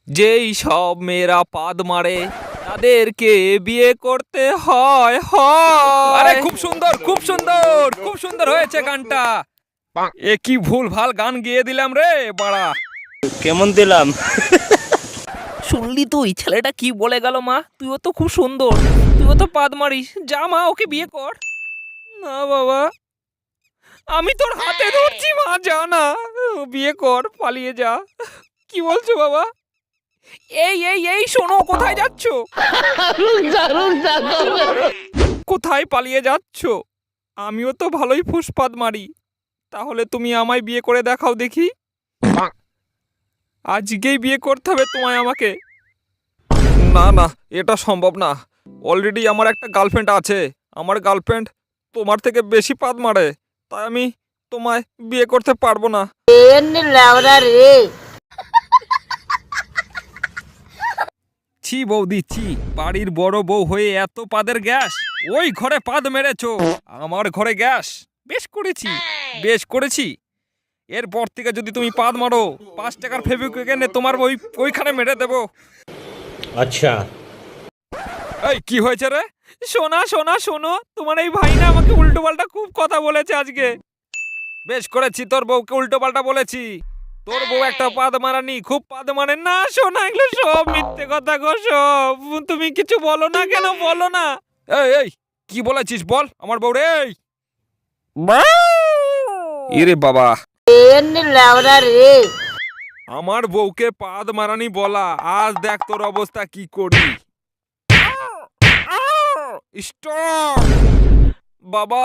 যেই সব মেয়েরা পাদ মারে তাদেরকে বিয়ে করতে হয় হয়। আরে খুব সুন্দর খুব সুন্দর খুব সুন্দর হয়েছে গানটা। এ কি ভুল ভাল গান গেয়ে দিলাম রে বাড়া। কেমন দিলাম? শুনলি তুই ছেলেটা কি বলে গেল? মা তুইও তো খুব সুন্দর, তুইও তো পাদ মারিস, যা মা ওকে বিয়ে কর। না বাবা, আমি তোর হাতে ধরছি মা, যা না, বিয়ে কর, পালিয়ে যা। কি বলছো বাবা? এই এই এই শোনো, কোথায় যাচ্ছ? কোথায় পালিয়ে যাচ্ছ? আমিও তো ভালোই ফুসপাদ মারি, তাহলে তুমি আমায় বিয়ে করে দেখাও দেখি। আজকেই বিয়ে করতে হবে তোমায় আমাকে। না না, এটা সম্ভব না। অলরেডি আমার একটা গার্লফ্রেন্ড আছে, আমার গার্লফ্রেন্ড তোমার থেকে বেশি পাদ মারে, তাই আমি তোমায় বিয়ে করতে পারবো না। ছি বৌদি ছি, বাড়ির বড় বউ হয়ে এত পাদের গ্যাস। ওই ঘরে পাদ মেরেছো, আমার ঘরে গ্যাস। বেশ করেছি বেশ করেছি। এরপর থেকে যদি তুমি পাদ মারো, 5 টাকার ফেভিকুইক এনে তোমার ওইখানে মেরে দেবো। আচ্ছা। এই কি হয়েছে রে? শোনা শোনা শোনো, তোমার এই ভাই না আমাকে উল্টো পাল্টা খুব কথা বলেছে আজকে। বেশ করেছি, তোর বউকে উল্টো পাল্টা বলেছি। তোর বউ একটা পাদ মারানি, খুব পাদ মারে না। শোনা, এগুলো সব মিথ্যে কথা গো সব। তুমি কিছু বলো না কেন, বলো না। এই এই কি বলেছিস বল আমার বউ রে। ইরে বাবা, আমার বউকে পাদ মারানি বলা, আজ দেখ তোর অবস্থা কি করি। স্টপ বাবা,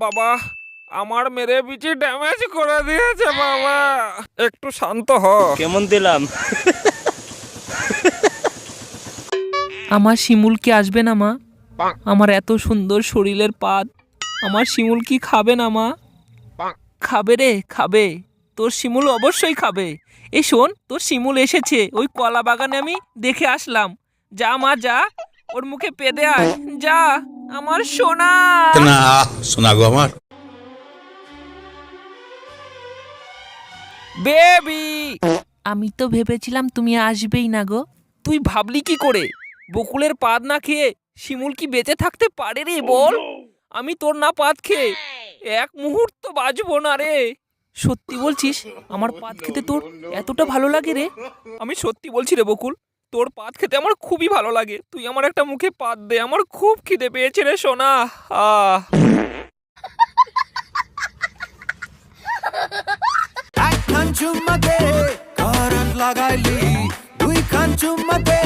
বাবা আমার মেরে পিছে ড্যামেজ করে দিয়েছে বাবা, একটু শান্ত হ। কেমন দিলাম? আমার শিমুল কি আসবে না মা? আমার এত সুন্দর শরীরের পাদ, আমার শিমুল কি খাবে না মা? খাবে রে খাবে, তোর শিমুল অবশ্যই খাবে। এই শোন, তোর শিমুল এসেছে, ওই কলা বাগানে আমি দেখে আসলাম। যা মা যা, ওর মুখে পেদে আয়, যা আমার সোনা। না শোনা গো আমার। বেবি, আমি তো ভেবেছিলাম তুমি আসবেই না গো। তুই ভাবলি কি করে? বকুলের পাদ না খেয়ে শিমুল কি বেঁচে থাকতে পারে রে বল? আমি তোর না পাদ খেয়ে এক মুহূর্ত বাঁচবো না রে। সত্যি বলছিস? আমার পাদ খেতে তোর এতটা ভালো লাগে রে? আমি সত্যি বলছি রে বকুল, তোর পাদ খেতে আমার খুবই ভালো লাগে। তুই আমার একটা মুখে পাদ দে, আমার খুব খিদে পেয়েছে রে সোনা। আহ একখান চুম্মাতে কারণ লাগাইলি, দুইখান চুম্মাতে